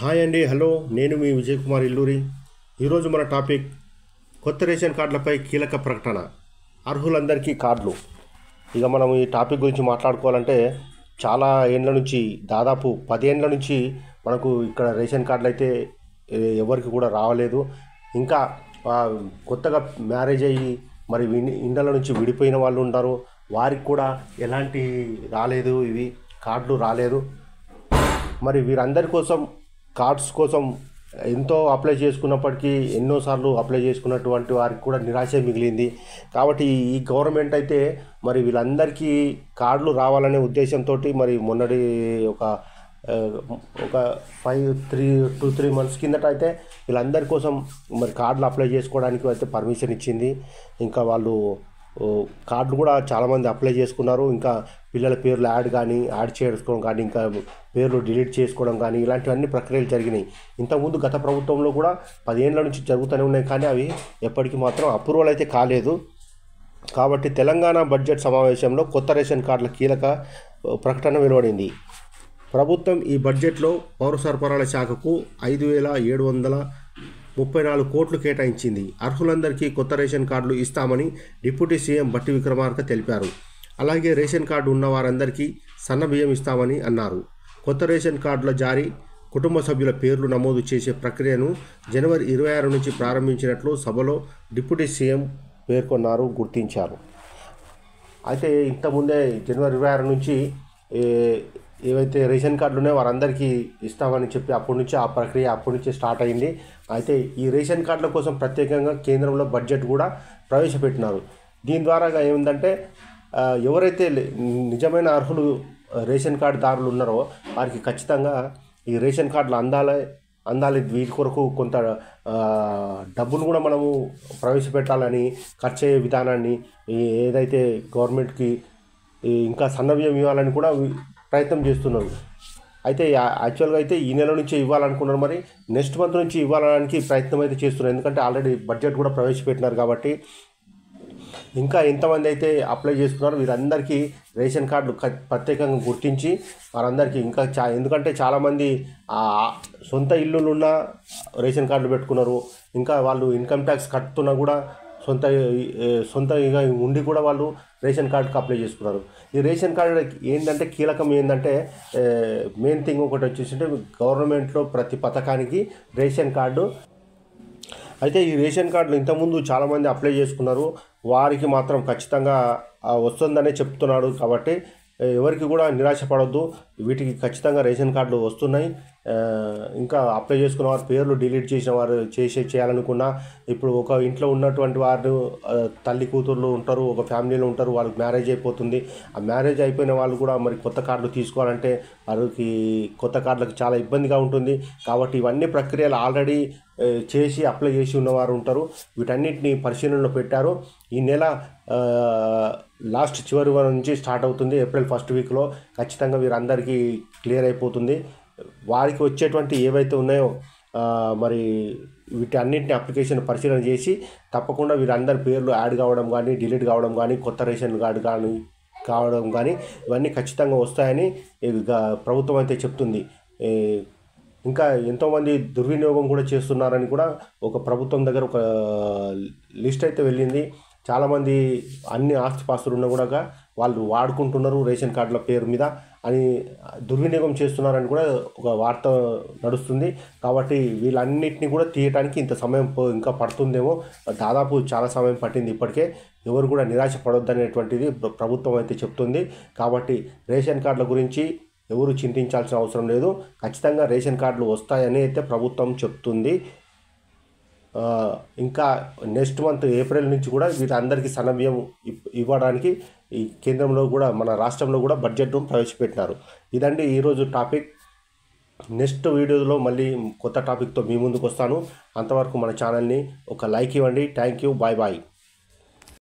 Hi అండి, hello. నేను మీ విజయ్ కుమార్ ఇల్లూరి. ఈరోజు మన టాపిక్ కొత్త రేషన్ కార్డులపై కీలక ప్రకటన, అర్హులందరికీ కార్డులు. ఇక మనం ఈ టాపిక్ గురించి మాట్లాడుకోవాలంటే చాలా ఏండ్ల నుంచి, దాదాపు 10 ఏండ్ల నుంచి మనకు ఇక్కడ రేషన్ కార్డులు అయితే ఎవరికి కూడా రావలేదు. ఇంకా కొత్తగా మ్యారేజ్ అయ్యి మరి ఇండ్ల నుంచి విడిపోయిన వాళ్ళు ఉన్నారు, వారికి కూడా ఎలాంటి రాలేదు, ఇవి కార్డులు రాలేదు. మరి వీరందరి కోసం కార్డ్స్ కోసం ఎంతో అప్లై చేసుకున్నప్పటికీ ఎన్నోసార్లు అప్లై చేసుకున్నటువంటి వారికి కూడా నిరాశ మిగిలింది. కాబట్టి ఈ గవర్నమెంట్ అయితే మరి వీళ్ళందరికీ కార్డులు రావాలనే ఉద్దేశంతో మరి మొన్నటి ఒక 2-3 మంత్స్ కిందట అయితే వీళ్ళందరి కోసం మరి కార్డులు అప్లై చేసుకోవడానికి అయితే పర్మిషన్ ఇచ్చింది. ఇంకా వాళ్ళు కార్డులు కూడా చాలామంది అప్లై చేసుకున్నారు. ఇంకా పిల్లల పేర్లు యాడ్ చేసుకోవడం కానీ, ఇంకా పేర్లు డిలీట్ చేసుకోవడం కానీ, ఇలాంటివన్నీ ప్రక్రియలు జరిగినాయి. ఇంతకుముందు గత ప్రభుత్వంలో కూడా 10 ఏండ్ల నుంచి జరుగుతూనే ఉన్నాయి, కానీ అవి ఎప్పటికీ మాత్రం అప్రూవల్ అయితే కాలేదు. కాబట్టి తెలంగాణ బడ్జెట్ సమావేశంలో కొత్త రేషన్ కార్డుల కీలక ప్రకటన వెలువడింది. ప్రభుత్వం ఈ బడ్జెట్లో పౌర సరఫరాల శాఖకు 5,734 కోట్లు కేటాయించింది. అర్హులందరికీ కొత్త రేషన్ కార్డులు ఇస్తామని డిప్యూటీ సీఎం బట్టి విక్రమార్క తెలిపారు. అలాగే రేషన్ కార్డు ఉన్న వారందరికీ సన్నబియ్యం ఇస్తామని అన్నారు. కొత్త రేషన్ కార్డుల జారీ, కుటుంబ సభ్యుల పేర్లు నమోదు చేసే ప్రక్రియను జనవరి 26 నుంచి ప్రారంభించినట్లు సభలో డిప్యూటీ సీఎం గుర్తించారు. అయితే ఇంతకుముందే జనవరి 26 నుంచి ఏవైతే రేషన్ కార్డులు ఉన్నాయో వారందరికీ ఇస్తామని చెప్పి అప్పటి నుంచి ఆ ప్రక్రియ స్టార్ట్ అయింది. అయితే ఈ రేషన్ కార్డుల కోసం ప్రత్యేకంగా కేంద్రంలో బడ్జెట్ కూడా ప్రవేశపెట్టినారు. దీని ద్వారా ఏమిందంటే ఎవరైతే నిజమైన అర్హులు రేషన్ కార్డుదారులు ఉన్నారో వారికి ఖచ్చితంగా ఈ రేషన్ కార్డులు అందాలి. వీటి కొరకు కొంత డబ్బును కూడా మనము ప్రవేశపెట్టాలని, ఖర్చు అయ్యే విధానాన్ని ఏదైతే గవర్నమెంట్కి ఇంకా సన్నబియ్యం ఇవ్వాలని కూడా ప్రయత్నం చేస్తున్నారు. అయితే యాక్చువల్గా అయితే ఈ నెల నుంచి ఇవ్వాలనుకున్నారు, మరి నెక్స్ట్ మంత్ నుంచి ఇవ్వడానికి ప్రయత్నం అయితే చేస్తున్నారు. ఎందుకంటే ఆల్రెడీ బడ్జెట్ కూడా ప్రవేశపెట్టినారు. కాబట్టి ఇంకా ఎంతమంది అయితే అప్లై చేసుకున్నారో వీరందరికీ రేషన్ కార్డులు ప్రత్యేకంగా గుర్తించి వారందరికీ ఇంకా ఎందుకంటే చాలామంది సొంత ఇల్లులున్న రేషన్ కార్డులు పెట్టుకున్నారు. ఇంకా వాళ్ళు ఇన్కమ్ ట్యాక్స్ కట్టుతున్నా కూడా సొంతగా ఉండి కూడా వాళ్ళు రేషన్ కార్డుకి అప్లై చేసుకున్నారు. ఈ రేషన్ కార్డు ఏంటంటే కీలకం ఏంటంటే మెయిన్ థింగ్ ఒకటి వచ్చేసింటే గవర్నమెంట్లో ప్రతి పథకానికి రేషన్ కార్డు. అయితే ఈ రేషన్ కార్డులు ఇంతకుముందు చాలామంది అప్లై చేసుకున్నారు, వారికి మాత్రం ఖచ్చితంగా వస్తుందనే చెప్తున్నాడు. కాబట్టి ఎవరికి కూడా నిరాశపడొద్దు, వీటికి ఖచ్చితంగా రేషన్ కార్డులు వస్తున్నాయి. ఇంకా అప్లై చేసుకున్న వారు పేర్లు డిలీట్ చేసిన వారు చేయాలనుకున్నా, ఇప్పుడు ఒక ఇంట్లో ఉన్నటువంటి వారు తల్లి కూతుర్లు ఉంటారు, ఒక ఫ్యామిలీలో ఉంటారు, వాళ్ళకి మ్యారేజ్ అయిపోతుంది. ఆ మ్యారేజ్ అయిపోయిన వాళ్ళు కూడా మరి కొత్త కార్డులు తీసుకోవాలంటే వారికి కొత్త కార్డులకు చాలా ఇబ్బందిగా ఉంటుంది. కాబట్టి ఇవన్నీ ప్రక్రియలు ఆల్రెడీ చేసి అప్లై చేసి ఉన్నవారు ఉంటారు. వీటన్నిటిని పరిశీలనలో పెట్టారు. ఈ నెల లాస్ట్ చివరి నుంచి స్టార్ట్ అవుతుంది. ఏప్రిల్ 1st వీక్లో ఖచ్చితంగా వీరందరికీ క్లియర్ అయిపోతుంది. వారికి వచ్చేటువంటి ఏవైతే ఉన్నాయో మరి వీటన్నిటిని అప్లికేషన్ పరిశీలన చేసి తప్పకుండా వీరందరి పేర్లు యాడ్ కావడం కానీ, డిలీట్ కావడం కానీ, కొత్త రేషన్ కార్డు కావడం కానీ ఇవన్నీ ఖచ్చితంగా వస్తాయని ప్రభుత్వం అయితే చెప్తుంది. ఇంకా ఎంతోమంది దుర్వినియోగం కూడా చేస్తున్నారని కూడా ఒక ప్రభుత్వం దగ్గర ఒక లిస్ట్ అయితే వెళ్ళింది. చాలామంది అన్ని ఆస్తిపాస్తులు ఉన్నా కూడా వాళ్ళు వాడుకుంటున్నారు రేషన్ కార్డుల పేరు మీద అని దుర్వినియోగం చేస్తున్నారని కూడా ఒక వార్త నడుస్తుంది. కాబట్టి వీళ్ళన్నింటినీ కూడా తీయటానికి ఇంత సమయం ఇంకా పడుతుందేమో, దాదాపు చాలా సమయం పట్టింది ఇప్పటికే. ఎవరు కూడా నిరాశ పడొద్దనేటువంటిది ప్రభుత్వం అయితే చెప్తుంది. కాబట్టి రేషన్ కార్డుల గురించి ఎవరు చింతించాల్సిన అవసరం లేదు. ఖచ్చితంగా రేషన్ కార్డులు వస్తాయని అయితే ప్రభుత్వం చెప్తుంది. ఇంకా నెక్స్ట్ మంత్ ఏప్రిల్ నుంచి కూడా వీళ్ళందరికీ సన్నబియ్యం ఇవ్వడానికి ఈ కేంద్రంలో కూడా మన రాష్ట్రంలో కూడా బడ్జెట్ను ప్రవేశపెట్టినారు. ఇదండి ఈరోజు టాపిక్. నెక్స్ట్ వీడియోలో మళ్ళీ కొత్త టాపిక్తో మీ ముందుకు వస్తాను. అంతవరకు మన ఛానల్ని ఒక లైక్ ఇవ్వండి. Thank you. Bye bye.